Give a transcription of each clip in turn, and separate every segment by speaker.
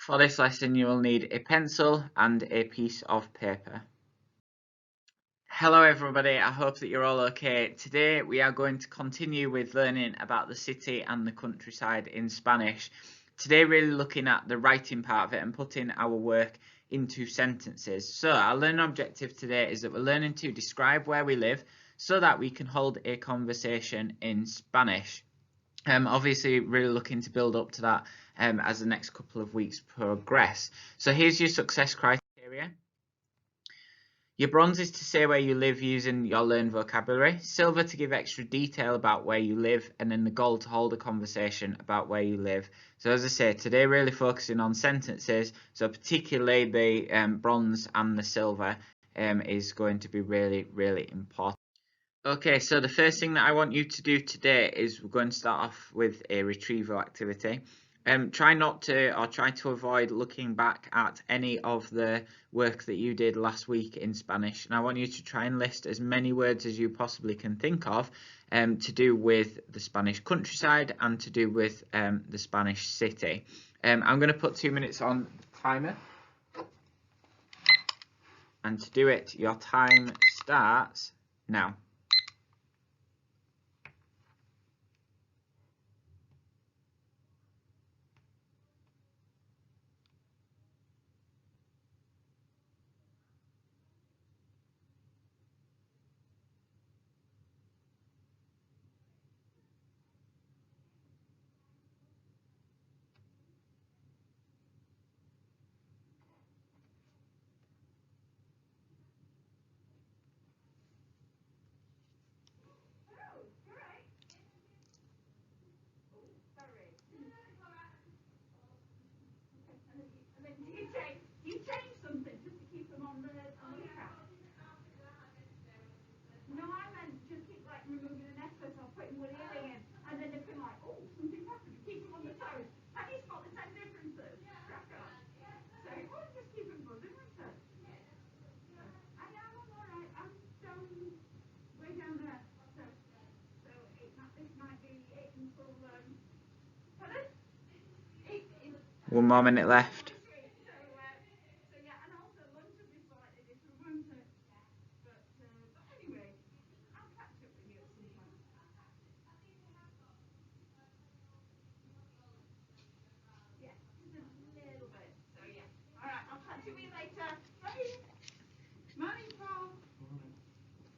Speaker 1: For this lesson you will need a pencil and a piece of paper. Hello everybody, I hope that you're all okay. Today we are going to continue with learning about the city and the countryside in Spanish. Today really looking at the writing part of it and putting our work into sentences. So our learning objective today is that we're learning to describe where we live so that we can hold a conversation in Spanish. Obviously really looking to build up to that as the next couple of weeks progress. So here's your success criteria. Your bronze is to say where you live using your learned vocabulary, silver to give extra detail about where you live, and then the gold to hold a conversation about where you live. So as I say, today really focusing on sentences, so particularly the bronze and the silver is going to be really important. Okay, so the first thing that I want you to do today is we're going to start off with a retrieval activity. Try to avoid looking back at any of the work that you did last week in Spanish, and I want you to try and list as many words as you possibly can think of to do with the Spanish countryside and to do with the Spanish city. I'm going to put 2 minutes on timer, and to do it, your time starts now. One more minute left.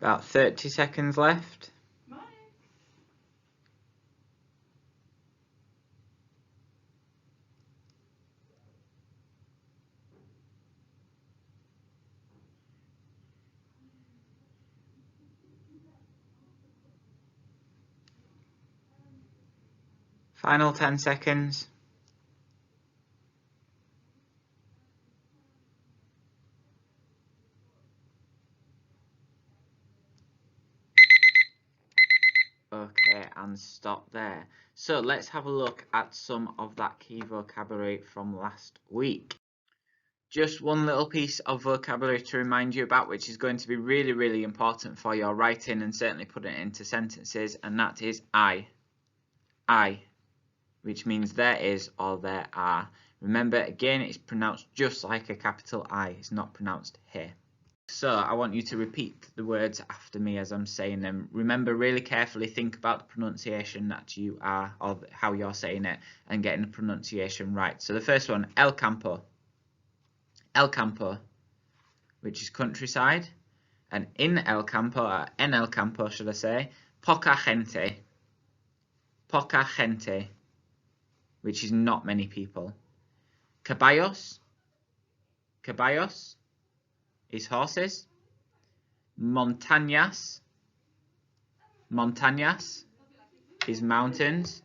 Speaker 1: About 30 seconds left. Final 10 seconds. Okay, and stop there. So let's have a look at some of that key vocabulary from last week. Just one little piece of vocabulary to remind you about, which is going to be really important for your writing and certainly putting it into sentences, and that is I, which means there is or there are. Remember, again, it's pronounced just like a capital I. It's not pronounced here. So I want you to repeat the words after me as I'm saying them. Remember, really carefully think about the pronunciation that you are, or how you're saying it, and getting the pronunciation right. So the first one, el campo, which is countryside, and in el campo, or en el campo should I say, poca gente, which is not many people. Caballos is horses. Montañas is mountains.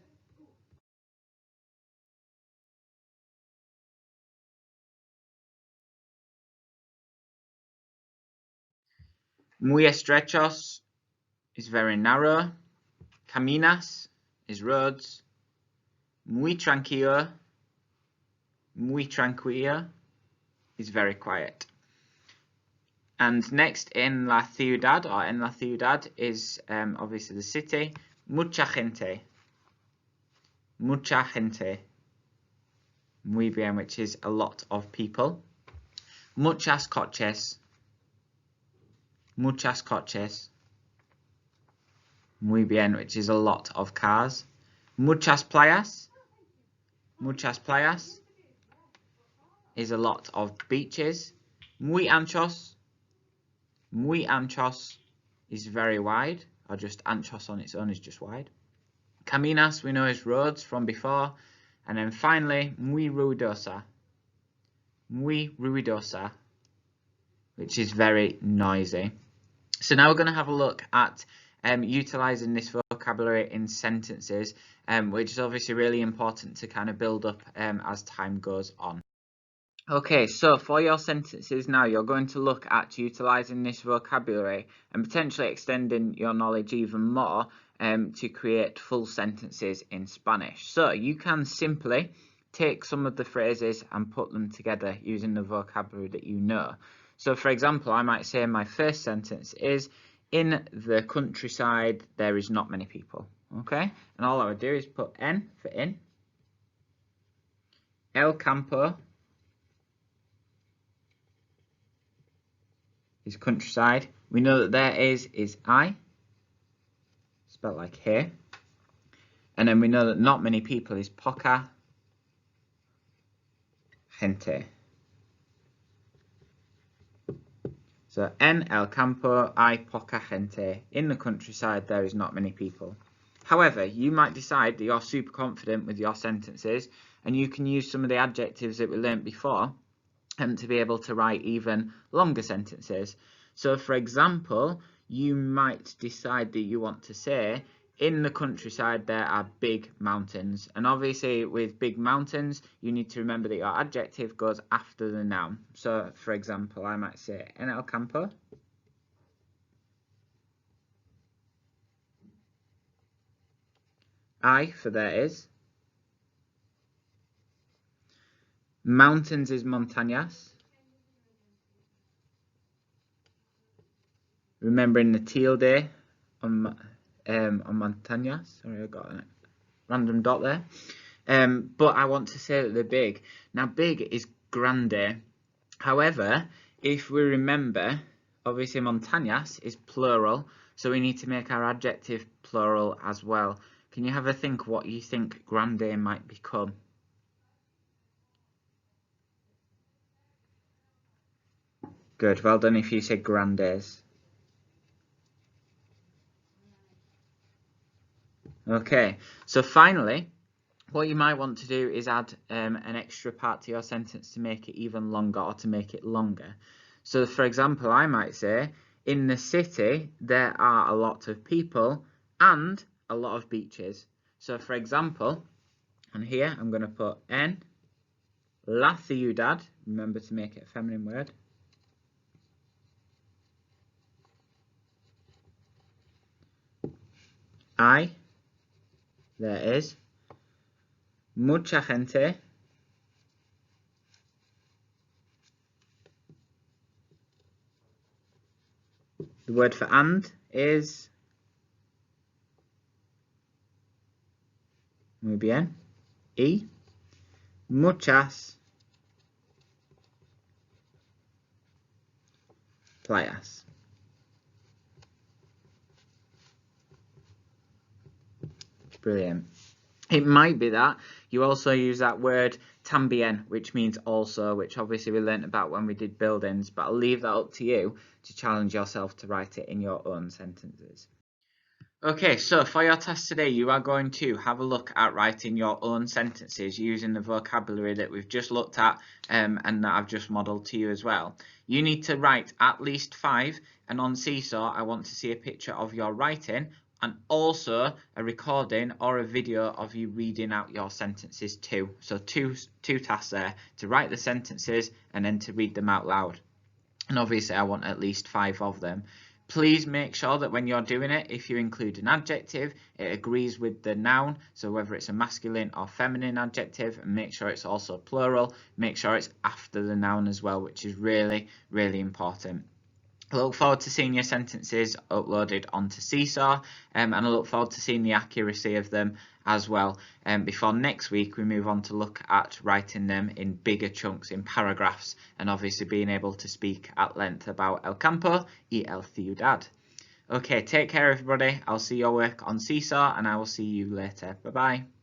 Speaker 1: Muy estrechos is very narrow. Caminas is roads. Muy tranquilo is very quiet. And next, en la ciudad is obviously the city. Mucha gente. muy bien, which is a lot of people. Muchas coches, muy bien, which is a lot of cars. Muchas playas is a lot of beaches. Muy anchos is very wide, or just anchos on its own is just wide. Caminas, we know, is roads from before. And then finally, muy ruidosa, which is very noisy. So now we're going to have a look at utilising this vocabulary in sentences, which is obviously really important to kind of build up as time goes on. Okay, so for your sentences now, you're going to look at utilising this vocabulary and potentially extending your knowledge even more to create full sentences in Spanish. So you can simply take some of the phrases and put them together using the vocabulary that you know. So for example, I might say my first sentence is, in the countryside there is not many people. Okay, and all I would do is put en for in, el campo is countryside. We know that there is I, spelled like here. And then we know that not many people is poca gente. So en el campo hay poca gente. In the countryside there is not many people. However, you might decide that you're super confident with your sentences and you can use some of the adjectives that we learnt before to be able to write even longer sentences. So for example, you might decide that you want to say, in the countryside there are big mountains. And obviously with big mountains, you need to remember that your adjective goes after the noun. So for example, I might say, en el campo I for there is. Mountains is montañas. Remembering the tilde on montañas. Sorry, I got a random dot there. But I want to say that they're big. Now, big is grande. However, if we remember, obviously montañas is plural, so we need to make our adjective plural as well. Can you have a think what you think grande might become? Good, well done if you say grandes. Okay, so finally, what you might want to do is add an extra part to your sentence to make it even longer or to make it longer. So for example, I might say, in the city there are a lot of people and a lot of beaches. So for example, on here I'm going to put en la ciudad, remember to make it a feminine word. There is mucha gente the word for and is muy bien, y muchas playas. Brilliant. It might be that you also use that word también, which means also, which obviously we learnt about when we did buildings, but I'll leave that up to you to challenge yourself to write it in your own sentences. Okay, so for your test today, you are going to have a look at writing your own sentences using the vocabulary that we've just looked at and that I've just modelled to you as well. You need to write at least 5, and on Seesaw, I want to see a picture of your writing and also a recording or a video of you reading out your sentences too. So two tasks there, to write the sentences and then to read them out loud. And obviously I want at least 5 of them. Please make sure that when you're doing it, if you include an adjective, it agrees with the noun. So whether it's a masculine or feminine adjective, and make sure it's also plural. Make sure it's after the noun as well, which is really, really important. I look forward to seeing your sentences uploaded onto Seesaw, and I look forward to seeing the accuracy of them as well. Before next week, we move on to look at writing them in bigger chunks, in paragraphs, and obviously being able to speak at length about El campo y el ciudad. Okay, take care everybody. I'll see your work on Seesaw, and I will see you later. Bye-bye.